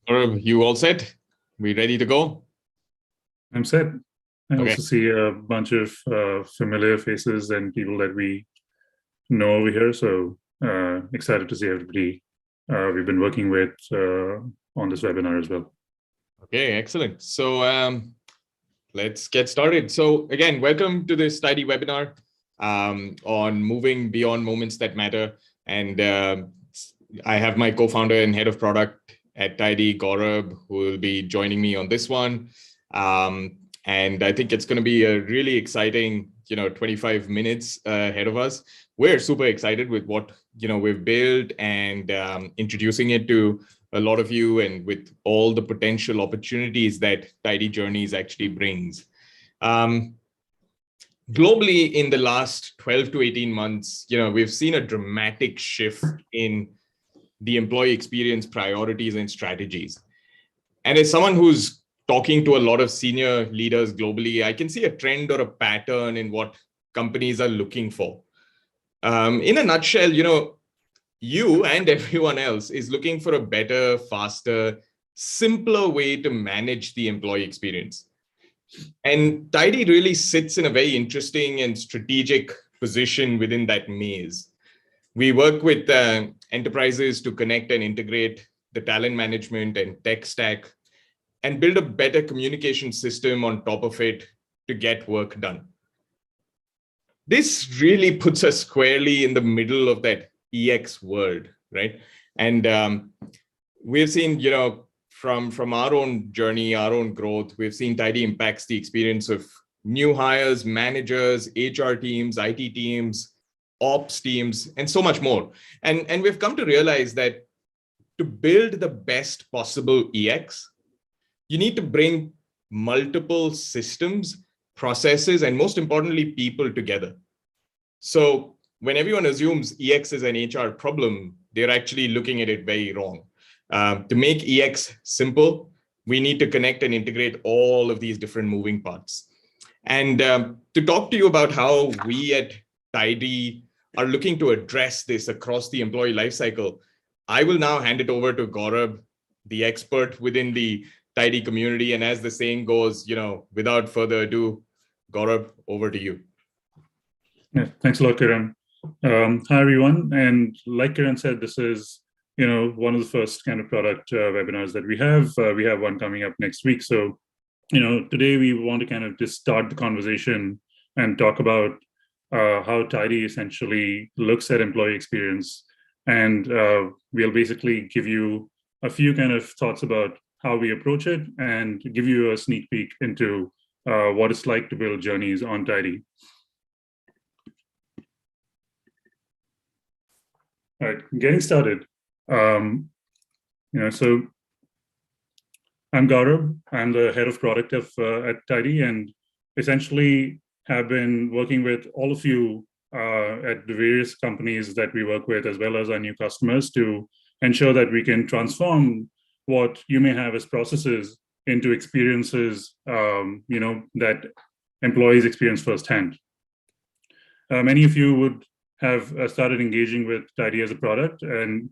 Gaurabh, you all set? We ready to go? I'm set. I Okay. also see a bunch of familiar faces and people that we know over here. So excited to see everybody we've been working with on this webinar as well. Okay, excellent. So let's get started. So again, welcome to this Tidy webinar on moving beyond moments that matter. And I have my co-founder and head of product at Tidy, Gaurabh, who will be joining me on this one. And I think it's going to be a really exciting, 25 minutes ahead of us. We're super excited with what, we've built and introducing it to a lot of you and with all the potential opportunities that Tidy Journeys actually brings. Globally, in the last 12 to 18 months, we've seen a dramatic shift in the employee experience priorities and strategies. And as someone who's talking to a lot of senior leaders globally, I can see a trend or a pattern in what companies are looking for. In a nutshell, you and everyone else is looking for a better, faster, simpler way to manage the employee experience. And Tidy really sits in a very interesting and strategic position within that maze. We work with enterprises to connect and integrate the talent management and tech stack and build a better communication system on top of it to get work done. This really puts us squarely in the middle of that EX world, right? And we've seen, from our own journey, our own growth, we've seen Tidy impacts the experience of new hires, managers, HR teams, IT teams, ops teams, and so much more. And we've come to realize that to build the best possible EX, you need to bring multiple systems, processes, and most importantly, people together. So when everyone assumes EX is an HR problem, they're actually looking at it very wrong. To make EX simple, we need to connect and integrate all of these different moving parts. And to talk to you about how we at Tidy are looking to address this across the employee lifecycle, I will now hand it over to Gaurabh, the expert within the Tidy community. And as the saying goes, without further ado, Gaurabh, over to you. Yeah, thanks a lot, Kiran. Hi, everyone. And like Kiran said, this is, one of the first kind of product webinars that we have. We have one coming up next week. So, today we want to kind of just start the conversation and talk about how Tidy essentially looks at employee experience. And we'll basically give you a few kind of thoughts about how we approach it and give you a sneak peek into what it's like to build journeys on Tidy. All right, getting started. So I'm Gaurabh. I'm the head of product at Tidy, and essentially have been working with all of you at the various companies that we work with, as well as our new customers, to ensure that we can transform what you may have as processes into experiences, that employees experience firsthand. Many of you would have started engaging with Tidy as a product, and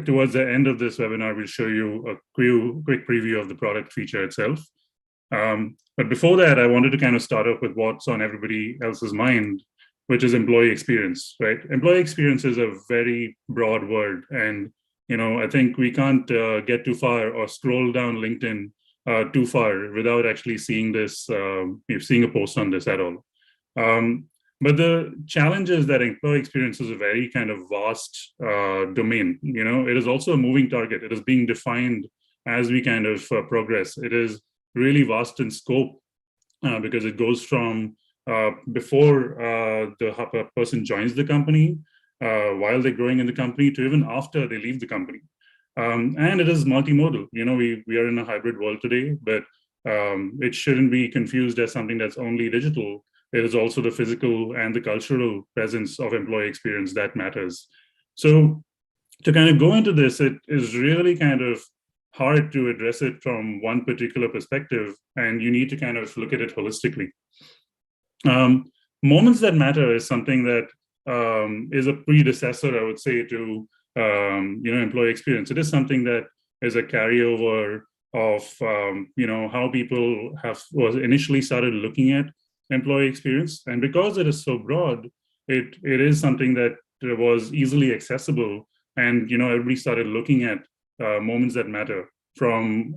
towards the end of this webinar, we'll show you a quick preview of the product feature itself. But before that, I wanted to kind of start off with what's on everybody else's mind, which is employee experience, right? Employee experience is a very broad word, and I think we can't get too far or scroll down LinkedIn too far without actually seeing this, seeing a post on this at all. But the challenge is that employee experience is a very kind of vast domain. It is also a moving target. It is being defined as we kind of progress. It is really vast in scope because it goes from before the person joins the company, while they're growing in the company, to even after they leave the company. And it is multimodal. We are in a hybrid world today, but it shouldn't be confused as something that's only digital. It is also the physical and the cultural presence of employee experience that matters. So to kind of go into this, it is really kind of hard to address it from one particular perspective, and you need to kind of look at it holistically. Moments that matter is something that is a predecessor, I would say, to employee experience. It is something that is a carryover of how people was initially started looking at employee experience. And because it is so broad, it is something that was easily accessible, and everybody started looking at moments that matter from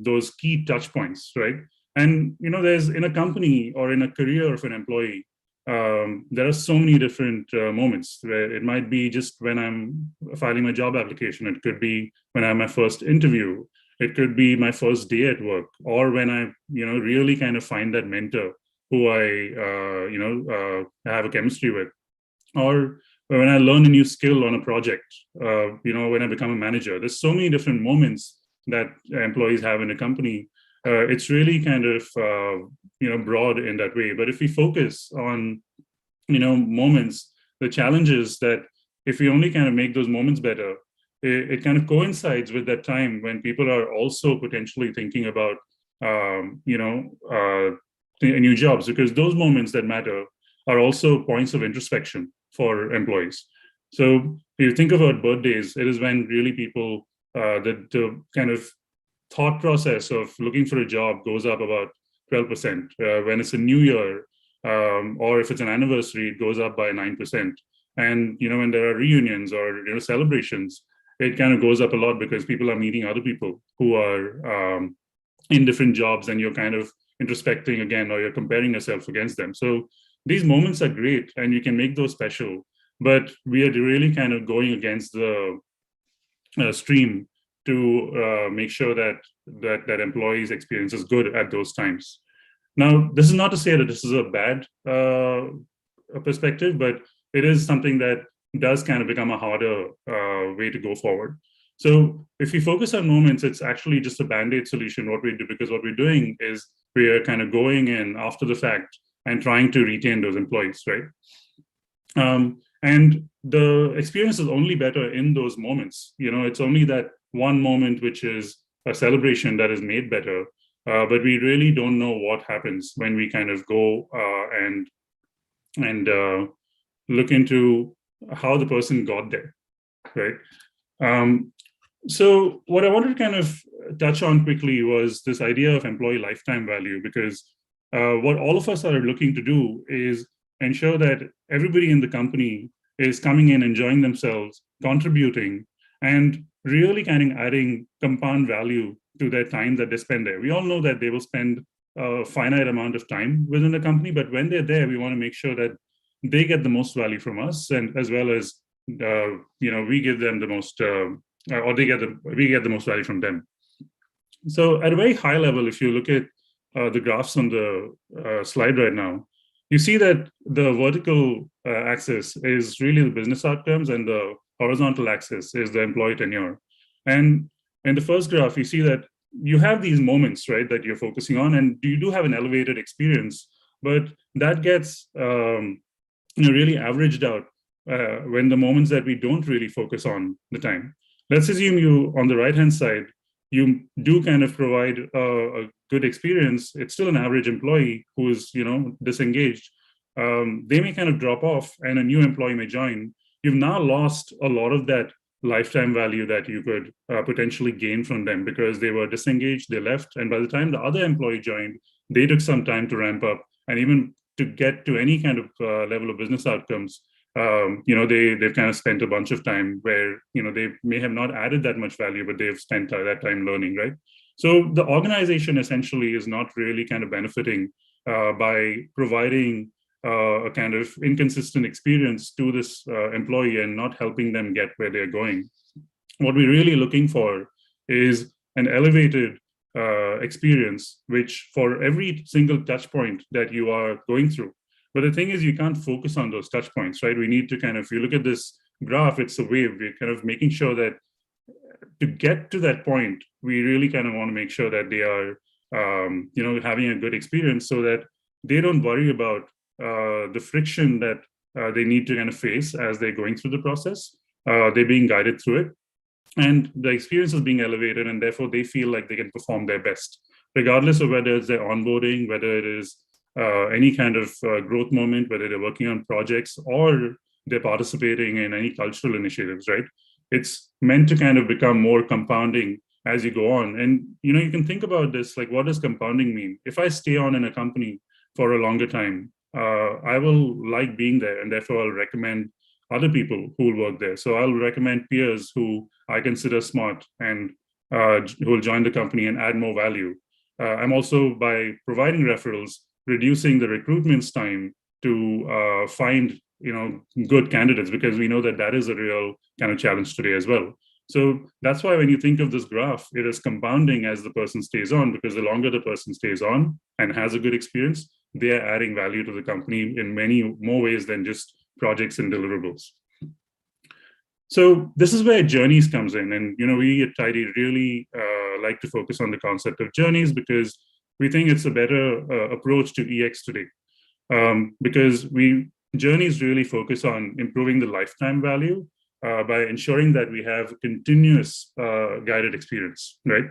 those key touch points, right? And there's, in a company or in a career of an employee, there are so many different moments where it might be just when I'm filing my job application. It could be when I have my first interview. It could be my first day at work, or when I, really kind of find that mentor who I, have a chemistry with, or when I learn a new skill on a project, when I become a manager. There's so many different moments that employees have in a company. It's really kind of, broad in that way. But if we focus on, moments, the challenge is that if we only kind of make those moments better, it kind of coincides with that time when people are also potentially thinking about, new jobs, because those moments that matter are also points of introspection for employees. So if you think about birthdays, it is when really people, the kind of thought process of looking for a job goes up about 12%. When it's a new year, or if it's an anniversary, it goes up by 9%. And when there are reunions or celebrations, it kind of goes up a lot because people are meeting other people who are in different jobs, and you're kind of introspecting again, or you're comparing yourself against them. So these moments are great, and you can make those special, but we are really kind of going against the stream to make sure that employees' experience is good at those times. Now, this is not to say that this is a bad perspective, but it is something that does kind of become a harder way to go forward. So if we focus on moments, it's actually just a Band-Aid solution, what we do, because what we're doing is we are kind of going in after the fact and trying to retain those employees, right? And the experience is only better in those moments. It's only that one moment, which is a celebration, that is made better. But we really don't know what happens when we kind of go and look into how the person got there, right? So what I wanted to kind of touch on quickly was this idea of employee lifetime value, because what all of us are looking to do is ensure that everybody in the company is coming in, enjoying themselves, contributing, and really kind of adding compound value to their time that they spend there. We all know that they will spend a finite amount of time within the company, but when they're there, we want to make sure that they get the most value from us, and as well as we give them the most, or we get the most value from them. So at a very high level, if you look at the graphs on the slide right now, you see that the vertical axis is really the business outcomes, and the horizontal axis is the employee tenure. And in the first graph, you see that you have these moments, right, that you're focusing on, and you do have an elevated experience, but that gets really averaged out when the moments that we don't really focus on the time. Let's assume you, on the right-hand side, you do kind of provide a good experience. It's still an average employee who is, disengaged. They may kind of drop off, and a new employee may join. You've now lost a lot of that lifetime value that you could potentially gain from them, because they were disengaged, they left, and by the time the other employee joined, they took some time to ramp up, and even to get to any kind of level of business outcomes, they've kind of spent a bunch of time where, they may have not added that much value, but they've spent that time learning, right? So the organization essentially is not really kind of benefiting by providing a kind of inconsistent experience to this employee and not helping them get where they're going. What we're really looking for is an elevated experience, which for every single touch point that you are going through. But the thing is, you can't focus on those touch points, right? We need to kind of, if you look at this graph, it's a wave. We're kind of making sure that to get to that point, we really kind of want to make sure that they are, having a good experience, so that they don't worry about the friction that they need to kind of face as they're going through the process. They're being guided through it, and the experience is being elevated, and therefore they feel like they can perform their best, regardless of whether it's their onboarding, whether it is any kind of growth moment, whether they're working on projects or they're participating in any cultural initiatives, right? It's meant to kind of become more compounding as you go on. And, you can think about this, like, what does compounding mean? If I stay on in a company for a longer time, I will like being there, and therefore I'll recommend other people who will work there. So I'll recommend peers who I consider smart and who will join the company and add more value. I'm also, by providing referrals, reducing the recruitment's time to find good candidates, because we know that that is a real kind of challenge today as well. So that's why when you think of this graph, it is compounding as the person stays on, because the longer the person stays on and has a good experience, they are adding value to the company in many more ways than just projects and deliverables. So this is where journeys comes in. And, we at Tidy really like to focus on the concept of journeys, because we think it's a better approach to EX today. Because journeys really focus on improving the lifetime value by ensuring that we have continuous guided experience, right?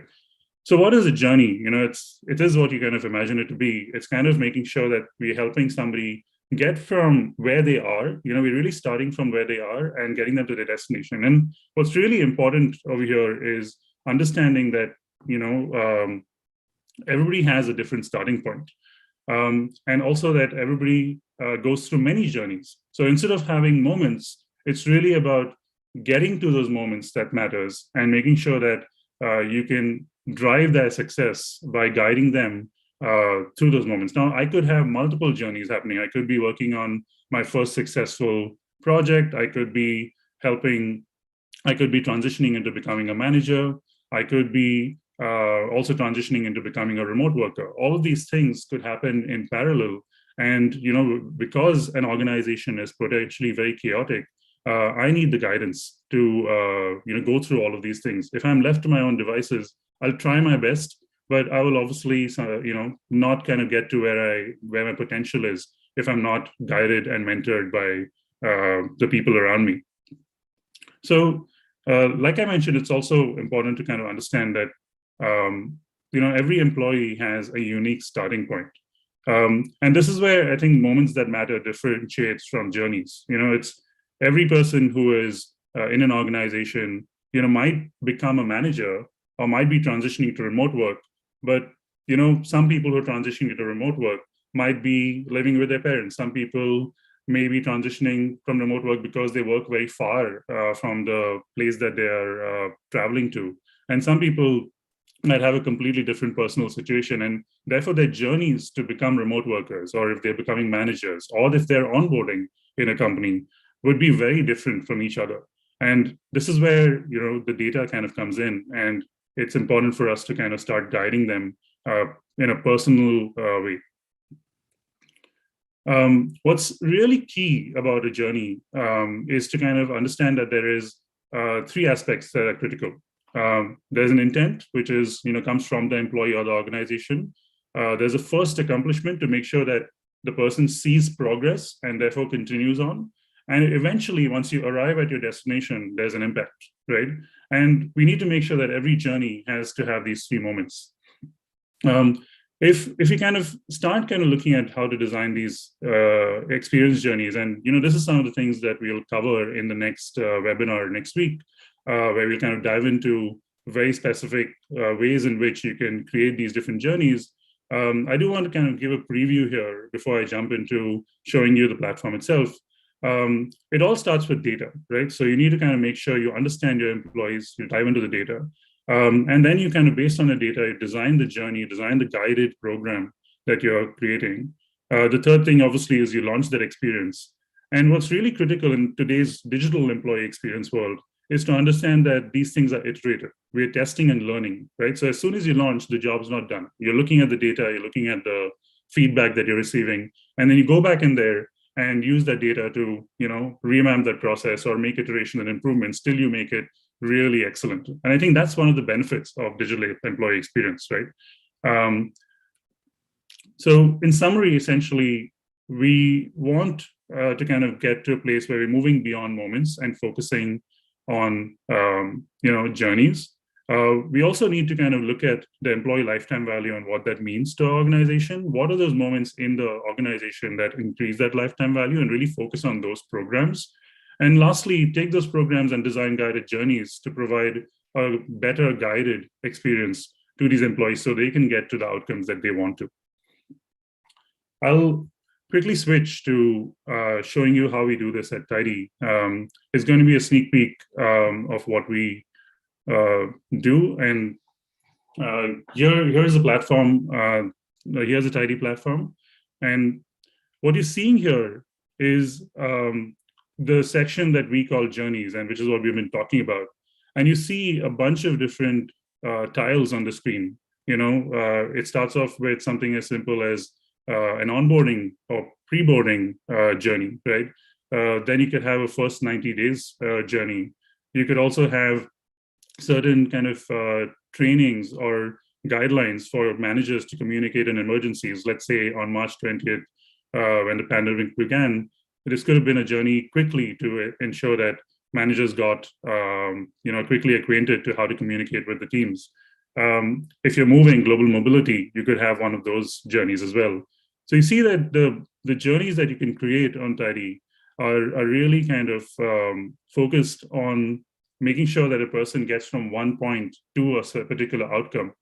So what is a journey? It is what you kind of imagine it to be. It's kind of making sure that we're helping somebody get from where they are, we're really starting from where they are and getting them to their destination. And what's really important over here is understanding that, everybody has a different starting point. And also that everybody goes through many journeys. So instead of having moments, it's really about getting to those moments that matters and making sure that you can drive their success by guiding them through those moments. Now, I could have multiple journeys happening. I could be working on my first successful project. I could be transitioning into becoming a manager. I could be also transitioning into becoming a remote worker. All of these things could happen in parallel. And, because an organization is potentially very chaotic, I need the guidance to, go through all of these things. If I'm left to my own devices, I'll try my best, but I will obviously, not kind of get to where my potential is if I'm not guided and mentored by the people around me. So, like I mentioned, it's also important to kind of understand that, every employee has a unique starting point. And this is where I think moments that matter differentiates from journeys. It's every person who is in an organization, might become a manager or might be transitioning to remote work. But, some people who are transitioning to remote work might be living with their parents. Some people may be transitioning from remote work because they work very far from the place that they are traveling to. And some people might have a completely different personal situation, and therefore their journeys to become remote workers, or if they're becoming managers, or if they're onboarding in a company, would be very different from each other. And this is where the data kind of comes in, and it's important for us to kind of start guiding them in a personal way. What's really key about a journey is to kind of understand that there is three aspects that are critical. There's an intent, which is, comes from the employee or the organization. There's a first accomplishment to make sure that the person sees progress and therefore continues on. And eventually, once you arrive at your destination, there's an impact, right? And we need to make sure that every journey has to have these three moments. If we kind of start kind of looking at how to design these experience journeys, and this is some of the things that we'll cover in the next webinar next week, where we'll kind of dive into very specific ways in which you can create these different journeys. I do want to kind of give a preview here before I jump into showing you the platform itself. It all starts with data, right? So you need to kind of make sure you understand your employees, you dive into the data, and then you kind of, based on the data, you design the journey, design the guided program that you're creating. The third thing, obviously, is you launch that experience. And what's really critical in today's digital employee experience world is to understand that these things are iterative. We're testing and learning, right? So as soon as you launch, the job's not done. You're looking at the data, you're looking at the feedback that you're receiving, and then you go back in there and use that data to, revamp that process or make iteration and improvements till you make it really excellent. And I think that's one of the benefits of digital employee experience, right? So in summary, essentially, we want to kind of get to a place where we're moving beyond moments and focusing on, journeys. We also need to kind of look at the employee lifetime value and what that means to our organization. What are those moments in the organization that increase that lifetime value, and really focus on those programs. And lastly, take those programs and design guided journeys to provide a better guided experience to these employees so they can get to the outcomes that they want to. I'll quickly switch to showing you how we do this at Tidy. It's going to be a sneak peek of what we do. And here's a platform. Here's a Tidy platform. And what you're seeing here is the section that we call journeys, and which is what we've been talking about. And you see a bunch of different tiles on the screen. It starts off with something as simple as an onboarding or pre-boarding journey, right? Then you could have a first 90 days journey. You could also have certain kind of trainings or guidelines for managers to communicate in emergencies. Let's say on March 20th, when the pandemic began, this could have been a journey quickly to ensure that managers got quickly acquainted to how to communicate with the teams. If you're moving global mobility, you could have one of those journeys as well. So you see that the journeys that you can create on Tidy are really kind of focused on making sure that a person gets from one point to a particular outcome.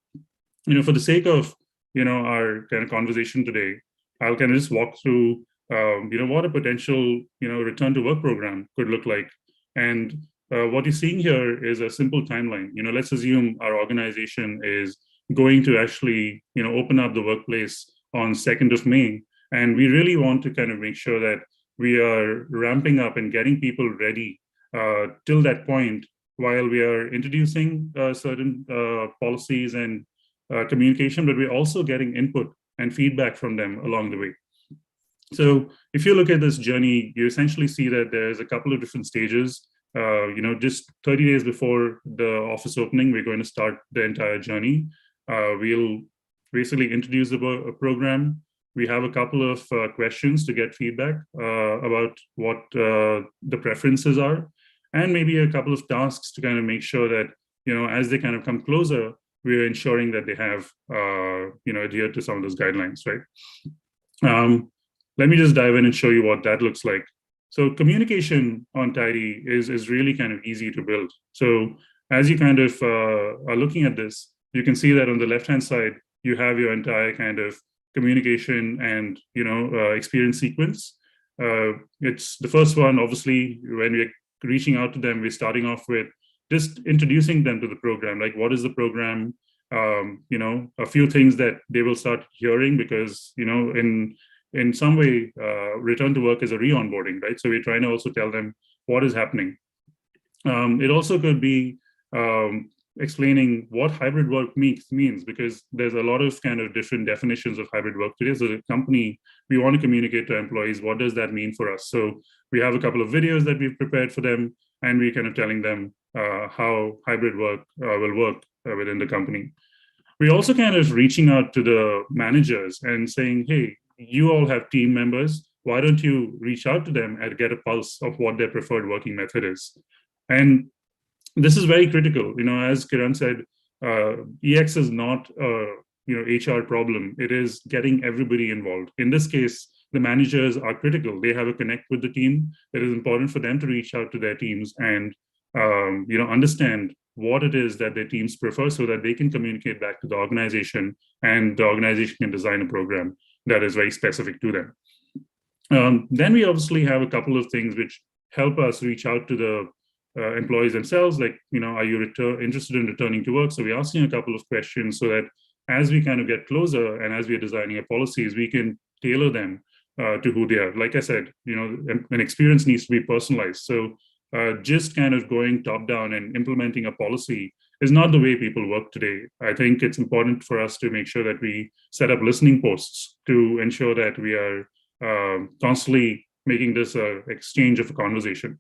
For the sake of our kind of conversation today, I'll kind of just walk through what a potential return to work program could look like. And what you're seeing here is a simple timeline. Let's assume our organization is going to actually open up the workplace on 2nd of May. And we really want to kind of make sure that we are ramping up and getting people ready till that point while we are introducing certain policies and communication, but we're also getting input and feedback from them along the way. So if you look at this journey, you essentially see that there's a couple of different stages. Just 30 days before the office opening, we're going to start the entire journey. We'll basically introduce the program. We have a couple of questions to get feedback about what the preferences are, and maybe a couple of tasks to kind of make sure that, as they kind of come closer, we're ensuring that they have, adhered to some of those guidelines, right? Let me just dive in and show you what that looks like. So communication on Tidy is really kind of easy to build. So as you kind of are looking at this, you can see that on the left-hand side, you have your entire kind of communication and, experience sequence. It's the first one, obviously, when we're reaching out to them, we're starting off with just introducing them to the program. Like, what is the program? A few things that they will start hearing because, in some way, return to work is a re-onboarding, right? So we're trying to also tell them what is happening. It also could be explaining what hybrid work means, because there's a lot of kind of different definitions of hybrid work today. So the company, we want to communicate to employees, what does that mean for us? So we have a couple of videos that we've prepared for them, and we're kind of telling them how hybrid work will work within the company. We're also kind of reaching out to the managers and saying, hey, you all have team members. Why don't you reach out to them and get a pulse of what their preferred working method is? And this is very critical. As Kiran said, EX is not a HR problem. It is getting everybody involved. In this case, the managers are critical. They have a connect with the team. It is important for them to reach out to their teams and understand what it is that their teams prefer so that they can communicate back to the organization, and the organization can design a program that is very specific to them. Then we obviously have a couple of things which help us reach out to the employees themselves, like, are you interested in returning to work? So we're asking a couple of questions so that as we kind of get closer and as we're designing our policies, we can tailor them to who they are. Like I said, an experience needs to be personalized. So just kind of going top down and implementing a policy is not the way people work today. I think it's important for us to make sure that we set up listening posts to ensure that we are constantly making this an exchange of a conversation.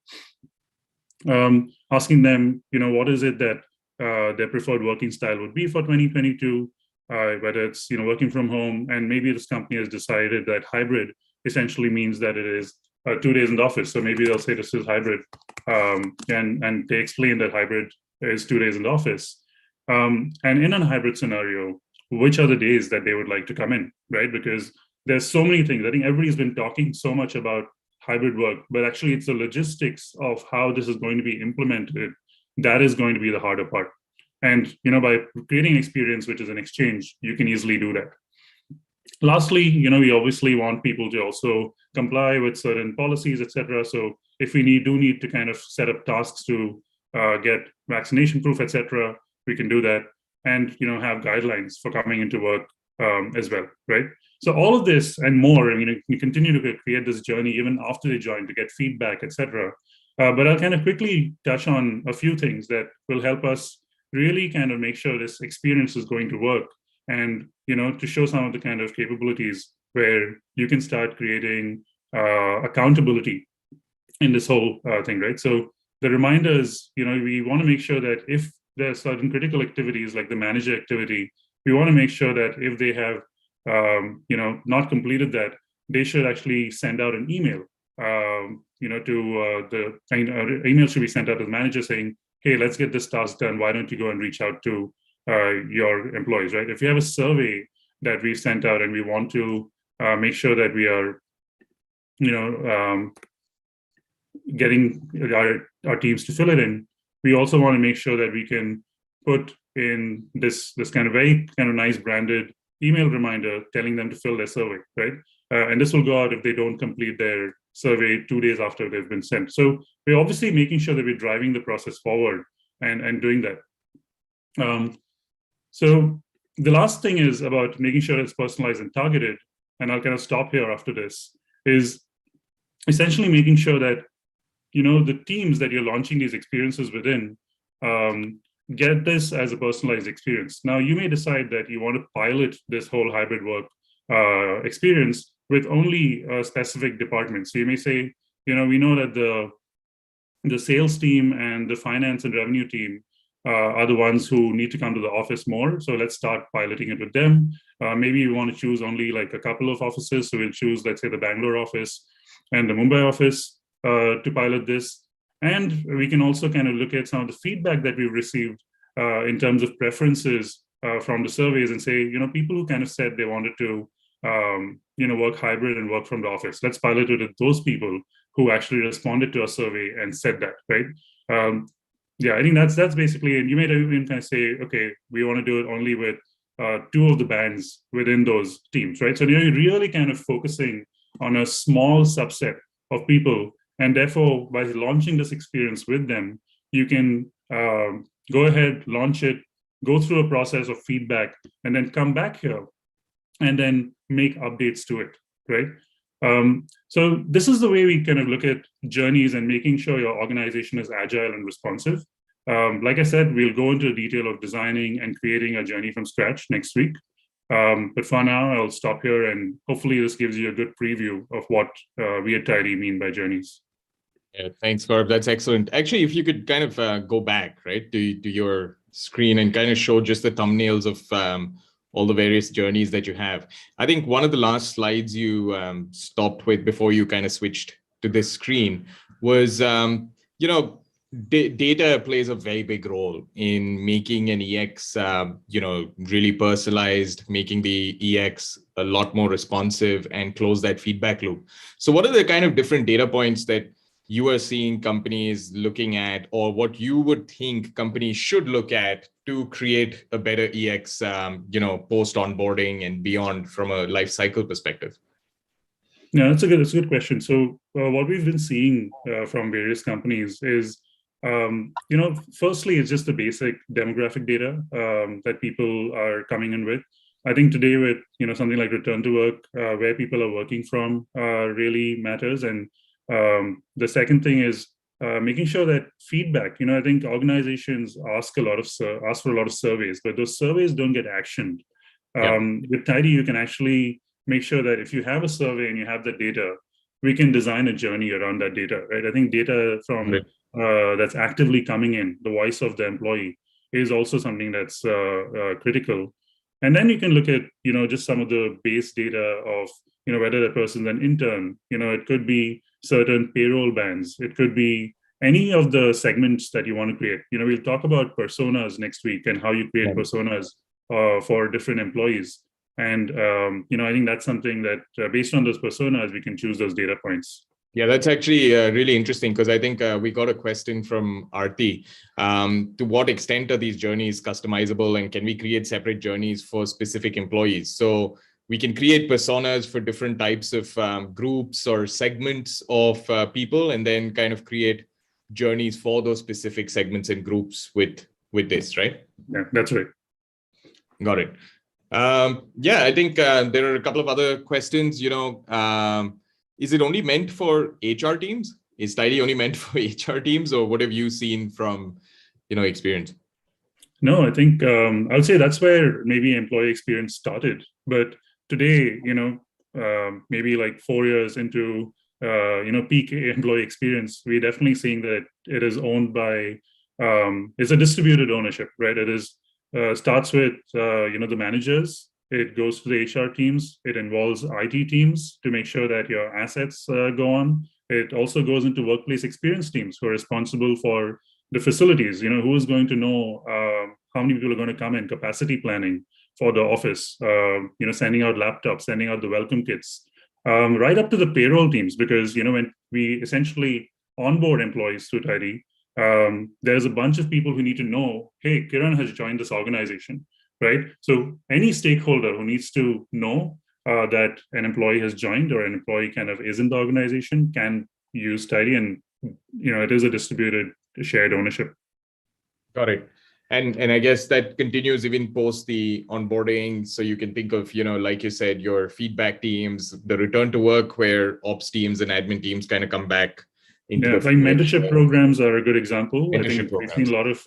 Asking them, what is it that their preferred working style would be for 2022, whether it's, working from home, and maybe this company has decided that hybrid essentially means that it is 2 days in the office. So maybe they'll say this is hybrid, and they explain that hybrid is 2 days in the office. And in a hybrid scenario, which are the days that they would like to come in, right? Because there's so many things. I think everybody's been talking so much about hybrid work, but actually it's the logistics of how this is going to be implemented that is going to be the harder part. And by creating experience, which is an exchange, you can easily do that. Lastly, we obviously want people to also comply with certain policies, etc. So if we do need to kind of set up tasks to get vaccination proof, etc., we can do that, and have guidelines for coming into work as well, right? So all of this and more, you continue to create this journey even after they join to get feedback, etc. But I'll kind of quickly touch on a few things that will help us really kind of make sure this experience is going to work, and to show some of the kind of capabilities where you can start creating accountability in this whole thing, right? So the reminders, we want to make sure that if there are certain critical activities like the manager activity, we want to make sure that if they have not completed that, they should actually send out an email. To the email should be sent out to the manager saying, hey, let's get this task done. Why don't you go and reach out to your employees, right? If you have a survey that we've sent out and we want to make sure that we are, getting our teams to fill it in, we also want to make sure that we can put in this kind of very kind of nice branded email reminder telling them to fill their survey, right? And this will go out if they don't complete their survey 2 days after they've been sent. So we're obviously making sure that we're driving the process forward and doing that. So the last thing is about making sure it's personalized and targeted, and I'll kind of stop here after this, is essentially making sure that the teams that you're launching these experiences within get this as a personalized experience. Now, you may decide that you want to pilot this whole hybrid work experience with only specific departments. So you may say, we know that the sales team and the finance and revenue team are the ones who need to come to the office more. So let's start piloting it with them. Maybe we want to choose only like a couple of offices. So we'll choose, let's say, the Bangalore office and the Mumbai office to pilot this. And we can also kind of look at some of the feedback that we've received in terms of preferences from the surveys and say, people who kind of said they wanted to, work hybrid and work from the office. Let's pilot it with those people who actually responded to a survey and said that, right? I think that's basically, and you may even kind of say, okay, we want to do it only with 2 of the bands within those teams, right? So you're really kind of focusing on a small subset of people, and therefore, by launching this experience with them, you can go ahead, launch it, go through a process of feedback, and then come back here and then make updates to it, right? So this is the way we kind of look at journeys and making sure your organization is agile and responsive. Like I said, we'll go into the detail of designing and creating a journey from scratch next week. But for now, I'll stop here, and hopefully this gives you a good preview of what we at Tidy mean by journeys. Yeah, thanks, Gaurabh. That's excellent. Actually, if you could kind of go back, right, to your screen and kind of show just the thumbnails of all the various journeys that you have. I think one of the last slides you stopped with before you kind of switched to this screen was, data plays a very big role in making an EX, really personalized, making the EX a lot more responsive and close that feedback loop. So what are the kind of different data points that you are seeing companies looking at, or what you would think companies should look at to create a better EX, post onboarding and beyond from a life cycle perspective? Yeah, that's a good question. So what we've been seeing from various companies is, firstly, it's just the basic demographic data that people are coming in with. I think today with, something like return to work, where people are working from really matters. And the second thing is making sure that feedback, I think organizations ask for a lot of surveys, but those surveys don't get actioned. With Tidy, you can actually make sure that if you have a survey and you have the data, we can design a journey around that data, right? I think data from that's actively coming in, the voice of the employee, is also something that's critical. And then you can look at, just some of the base data of, whether that person's an intern, it could be certain payroll bands. It could be any of the segments that you want to create. We'll talk about personas next week and how you create personas for different employees. And, I think that's something that based on those personas, we can choose those data points. Yeah, that's actually really interesting because I think we got a question from Arti. To what extent are these journeys customizable, and can we create separate journeys for specific employees? So we can create personas for different types of groups or segments of people, and then kind of create journeys for those specific segments and groups with this, right? Yeah, that's right. Got it. Yeah, I think there are a couple of other questions. Is it only meant for HR teams? Is Tidy only meant for HR teams, or what have you seen from, experience? No, I think I would say that's where maybe employee experience started. But today, maybe like 4 years into peak employee experience, we're definitely seeing that it is owned by it's a distributed ownership, right? It is starts with the managers. It goes to the HR teams. It involves IT teams to make sure that your assets go on. It also goes into workplace experience teams who are responsible for the facilities. Who is going to know how many people are going to come in, capacity planning for the office, sending out laptops, sending out the welcome kits, right up to the payroll teams, because when we essentially onboard employees through Tidy, there's a bunch of people who need to know, hey, Kiran has joined this organization, right? So any stakeholder who needs to know that an employee has joined or an employee kind of is in the organization can use Tidy, and it is a distributed shared ownership. Got it. And I guess that continues even post the onboarding. So you can think of, like you said, your feedback teams, the return to work where ops teams and admin teams kind of come back into the like mentorship programs are a good example. I think we've seen a lot of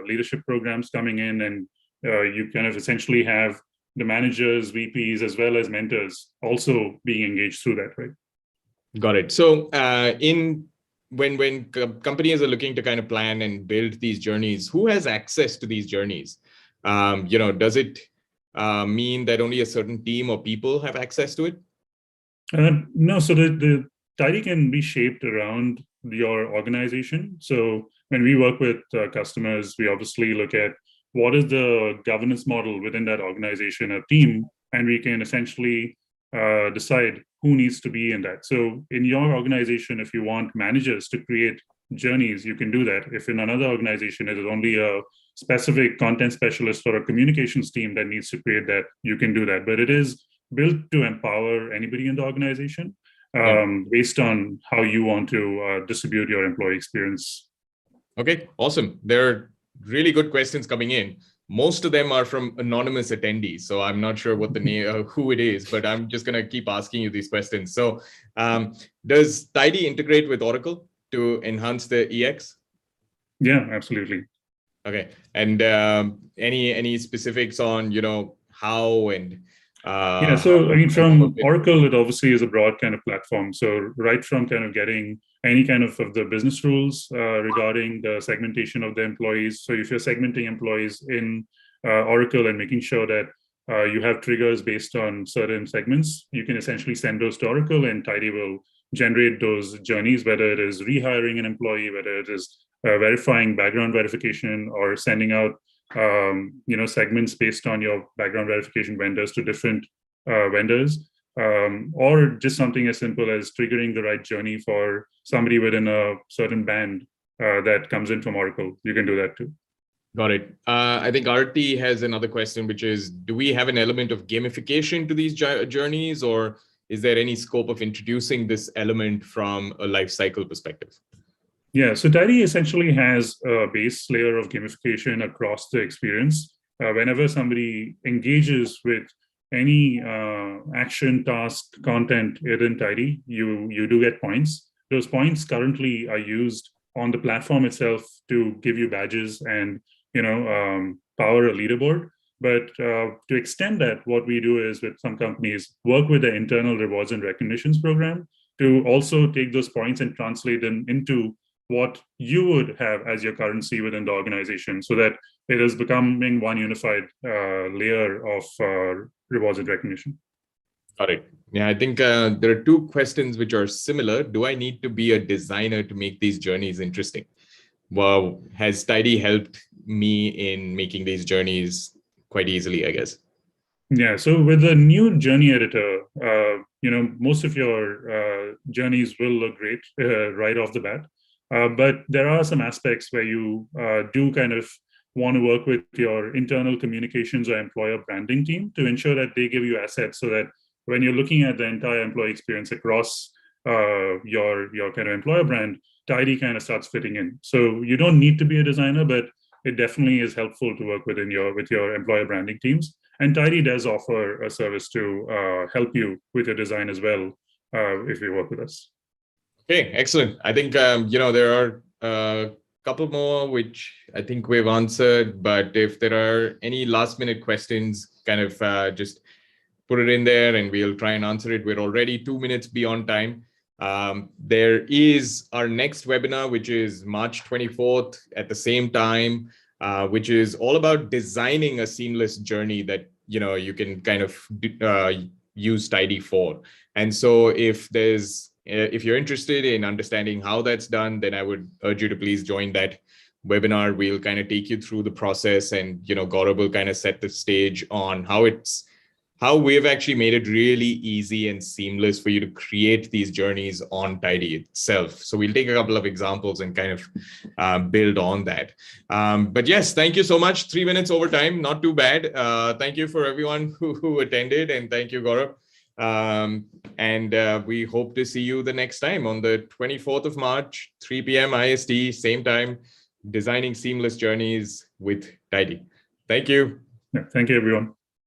leadership programs coming in, and you kind of essentially have the managers, VPs, as well as mentors also being engaged through that, right? Got it. So when companies are looking to kind of plan and build these journeys, who has access to these journeys? Does it mean that only a certain team or people have access to it? No. So the Tidy can be shaped around your organization. So when we work with customers, we obviously look at what is the governance model within that organization or team, and we can essentially decide who needs to be in that. So in your organization, if you want managers to create journeys, you can do that. If in another organization it is only a specific content specialist or a communications team that needs to create that, you can do that. But it is built to empower anybody in the organization based on how you want to distribute your employee experience. Okay, awesome. There are really good questions coming in. Most of them are from anonymous attendees, so I'm not sure what the name, who it is, but I'm just going to keep asking you these questions. So does Tidy integrate with Oracle to enhance the EX? Yeah, absolutely. Okay. And any specifics on, how and yeah, so I mean, from Oracle, it obviously is a broad kind of platform. So right from kind of getting any kind of the business rules regarding the segmentation of the employees. So if you're segmenting employees in Oracle and making sure that you have triggers based on certain segments, you can essentially send those to Oracle, and Tidy will generate those journeys, whether it is rehiring an employee, whether it is verifying background verification, or sending out segments based on your background verification vendors to different vendors, or just something as simple as triggering the right journey for somebody within a certain band that comes in from Oracle. You can do that too. Got it. I think Arti has another question, which is, do we have an element of gamification to these journeys, or is there any scope of introducing this element from a life cycle perspective? Yeah, so Tidy essentially has a base layer of gamification across the experience. Whenever somebody engages with any action, task, content within Tidy, you do get points. Those points currently are used on the platform itself to give you badges and power a leaderboard. But to extend that, what we do is with some companies work with the internal rewards and recognitions program to also take those points and translate them into what you would have as your currency within the organization, so that it is becoming one unified layer of rewards and recognition. Got it. Yeah, I think there are two questions which are similar. Do I need to be a designer to make these journeys interesting? Well, has Tidy helped me in making these journeys quite easily, I guess? Yeah, so with the new journey editor, most of your journeys will look great right off the bat. But there are some aspects where you do kind of want to work with your internal communications or employer branding team to ensure that they give you assets so that when you're looking at the entire employee experience across your kind of employer brand, Tidy kind of starts fitting in. So you don't need to be a designer, but it definitely is helpful to work with your employer branding teams. And Tidy does offer a service to help you with your design as well if you work with us. Okay, excellent. I think there are a couple more which I think we've answered, but if there are any last minute questions, kind of just put it in there and we'll try and answer it. We're already 2 minutes beyond time. There is our next webinar, which is March 24th at the same time, which is all about designing a seamless journey that you can kind of use Tidy for. And so if you're interested in understanding how that's done, then I would urge you to please join that webinar. We'll kind of take you through the process, and Gaurabh will kind of set the stage on how we've actually made it really easy and seamless for you to create these journeys on Tidy itself. So we'll take a couple of examples and kind of build on that. But yes, thank you so much. 3 minutes over time, not too bad. Thank you for everyone who attended, and thank you, Gaurabh. And we hope to see you the next time on the 24th of March, 3 p.m. IST, same time, designing seamless journeys with Tidy. Thank you. Yeah, thank you, everyone.